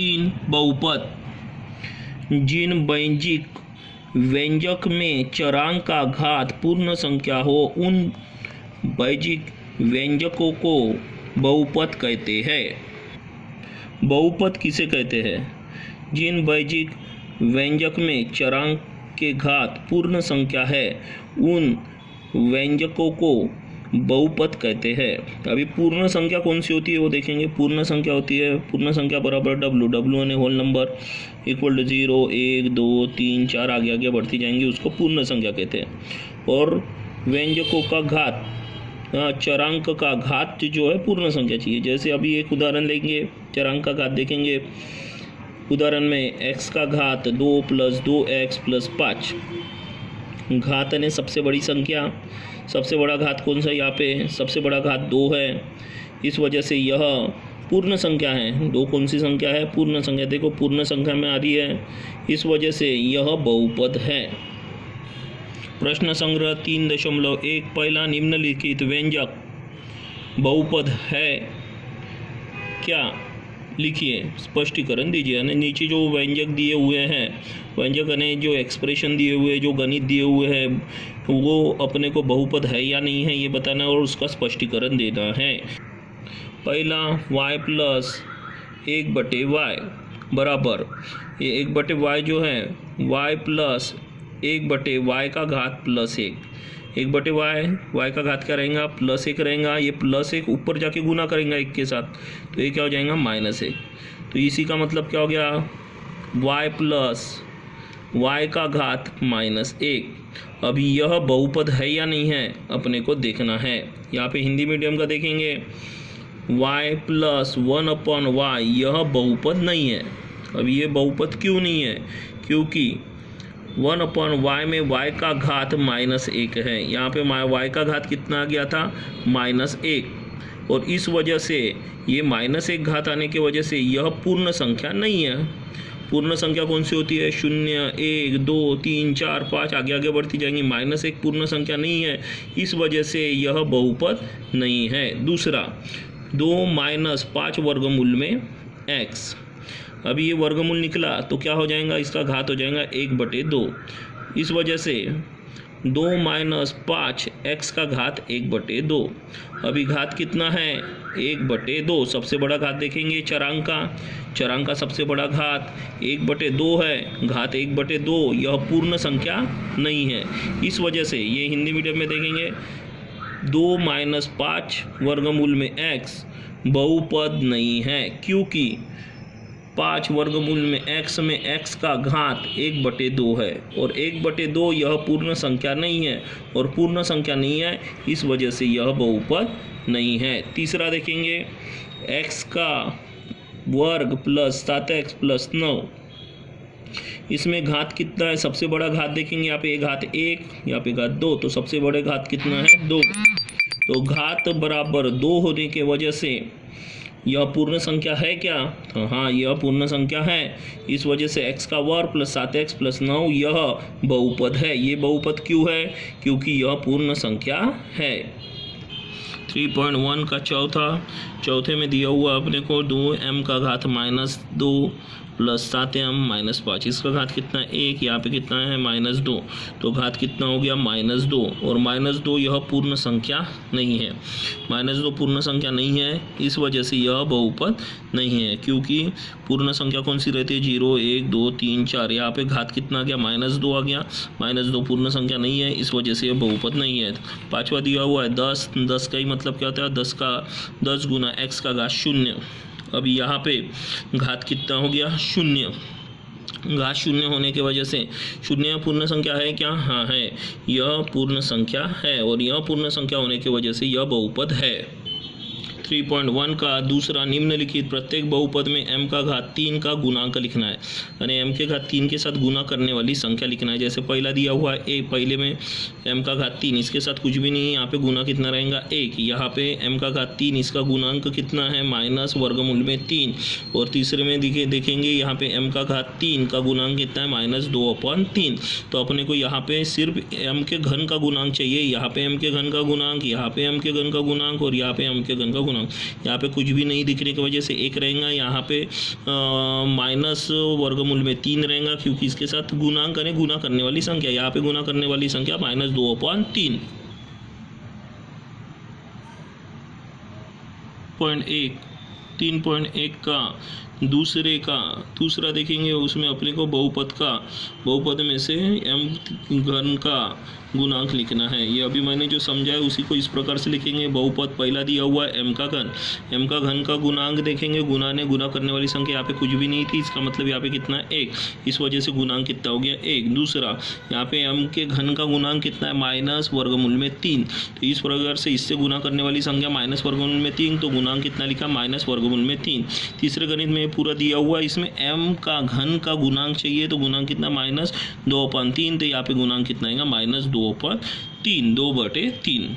3 बहुपद। जिन व्यंजिक व्यंजक में चरांक का घात पूर्ण संख्या हो उन व्यंजिक व्यंजकों को बहुपद कहते हैं। बहुपद किसे कहते हैं? जिन व्यंजिक व्यंजक में चरांक के घात पूर्ण संख्या है उन व्यंजकों को बहुपद कहते हैं। अभी पूर्ण संख्या कौन सी होती है वो देखेंगे। पूर्ण संख्या होती है पूर्ण संख्या बराबर डब्ल्यू यानी होल नंबर इक्वल टू 0 1 2 3 4 आगे आगे बढ़ती जाएंगी, उसको पूर्ण संख्या कहते हैं। और व्यंजकों का घात चरांक का घात जो है पूर्ण संख्या चाहिए। जैसे अभी एक उदाहरण लेंगे, चरांक का घात देखेंगे। उदाहरण में x का घात 2 + 2x + 5। घात ने सबसे बड़ी संख्या, सबसे बड़ा घात कौन सा? यहाँ पे सबसे बड़ा घात 2 है, इस वजह से यह पूर्ण संख्या है। 2 कौन सी संख्या है? पूर्ण संख्या। देखो पूर्ण संख्या में आ रही है, इस वजह से यह बहुपद है। प्रश्न संग्रह 3.1 पहला निम्नलिखित व्यंजक बहुपद है क्या? लिखिए, स्पष्टीकरण दीजिए। यानी नीचे जो व्यंजक दिए हुए हैं, व्यंजक ने जो एक्सप्रेशन दिए हुए, जो गणित दिए हुए हैं, वो अपने को बहुपद है या नहीं है ये बताना और उसका स्पष्टीकरण देना है। पहला y + 1/y बराबर, ये 1/y जो है y + 1/y का घात +1। 1/y, y का घात क्या रहेगा? +1 रहेगा। ये +1 ऊपर जाके गुना करेंगे 1 के साथ, तो ये क्या हो जाएगा? -1। तो इसी का मतलब क्या हो गया? y + y का घात -1। अभी यह बहुपद है या नहीं है अपने को देखना है। यहाँ पे हिंदी मीडियम का देखेंगे, y + 1/y यह बहुपद नहीं है। अभी ये बहुपद क्यों नहीं है? क्योंकि 1/y में y का घात -1 है। यहाँ पे y का घात कितना आ गया था? -1। और इस वजह से ये -1 घात आने की वजह से यह पूर्ण संख्या नहीं है। पूर्ण संख्या कौन सी होती है? 0 1 2 3 4 5 आगे आगे बढ़ती जाएंगी। -1 पूर्ण संख्या नहीं है, इस वजह से यह बहुपद नहीं है। दूसरा, 2 - 5 वर्गमूल में x। अभी ये वर्गमूल निकला तो क्या हो जाएगा? इसका घात हो जाएगा 1/2। इस वजह से 2 - 5 x का घात 1/2। अभी घात कितना है? 1/2। सबसे बड़ा घात देखेंगे चरांक का, चरांक का सबसे बड़ा घात 1/2 है। घात 1/2 यह पूर्ण संख्या नहीं है, इस वजह से ये हिंदी मीडियम में देखेंगे 2 - 5 वर्गमूल में x बहुपद नहीं है, क्योंकि 5 वर्गमूल में x का घात 1/2 है और 1/2 यह पूर्ण संख्या नहीं है और पूर्ण संख्या नहीं है, इस वजह से यह बहुपद नहीं है। तीसरा देखेंगे, x का वर्ग + 7x + 9। इसमें घात कितना है? सबसे बड़ा घात देखेंगे, यहाँ पे घात 1, यहाँ पे घात 2, तो सबसे बड़े घात कितना है? 2। तो घात बराबर 2 होने के वजह से यह पूर्ण संख्या है क्या? तो हाँ, यह पूर्ण संख्या है। इस वजह से x का वर्ग + 7x + 9 यह बहुपद है। ये बहुपद क्यों है? क्योंकि यह पूर्ण संख्या है। 3.1 का चौथे में दिया हुआ अपने को 2m का घात -2 + 7m - 5। इसका घात कितना? 1। यहाँ पे कितना है? -2। तो घात कितना हो गया? -2। और -2 यह पूर्ण संख्या नहीं है। -2 पूर्ण संख्या नहीं है, इस वजह से यह बहुपद नहीं है। क्योंकि पूर्ण संख्या कौन सी रहती है? 0 1 2 3 4। यहाँ पे घात कितना आ गया? -2 आ गया। -2 पूर्ण संख्या नहीं है, इस वजह से यह बहुपद नहीं है। पाँचवा दिया हुआ है 10। 10 का ही मतलब क्या होता है? 10 गुना x का घात 0। अभी यहाँ पे घात कितना हो गया? 0। घात 0 होने की वजह से 0 पूर्ण संख्या है क्या? हाँ है, यह पूर्ण संख्या है और यह पूर्ण संख्या होने की वजह से यह बहुपद है। 3.1 का दूसरा, निम्नलिखित प्रत्येक बहुपद में m का घात 3 का गुणांक लिखना है। यानी m के घात 3 के साथ गुना करने वाली संख्या लिखना है। जैसे पहला दिया हुआ है a, पहले में m का घात 3, इसके साथ कुछ भी नहीं है, यहाँ पे गुना कितना रहेगा? 1। यहाँ पे m का घात 3, इसका गुणांक कितना है? माइनस वर्गमूल में 3। और तीसरे में देखेंगे यहाँ पे m का घात 3 का गुणांक कितना है? -2/3। तो अपने को यहाँ पे सिर्फ m के घन का गुणांक चाहिए। यहाँ पे m के घन का गुणांक, यहाँ पे m के घन का गुणांक और यहाँ पे m के घन का गुणांक गुणांक। यहाँ पे कुछ भी नहीं दिखने की वजह से 1 रहेगा, यहाँ पे माइनस वर्गमूल में 3 रहेगा क्योंकि इसके साथ गुणांक यानी गुना करने वाली संख्या, यहाँ पे गुना करने वाली संख्या -2/3। 3.1 का दूसरा देखेंगे, उसमें अपने को बहुपद में से m घन का गुणांक लिखना है। ये अभी मैंने जो समझा है उसी को इस प्रकार से लिखेंगे। बहुपद पहला दिया हुआ है m का घन का गुणांक देखेंगे, गुना करने वाली संख्या यहाँ पे कुछ भी नहीं थी, इसका मतलब यहाँ पे कितना है 1, इस वजह से गुणांक कितना हो गया 1। दूसरा यहाँ पे m के घन का गुणांक कितना है माइनस वर्गमूल में 3, तो इस प्रकार से इससे गुना करने वाली संख्या माइनस वर्गमूल में 3, तो गुणांक कितना लिखा माइनस वर्गमूल में 3। तीसरे गणित में पूरा दिया हुआ है, इसमें m का घन का गुणांक चाहिए, तो गुणांक कितना -2/3, तो यहाँ पे गुणांक कितना आएगा -2/3, 2/3।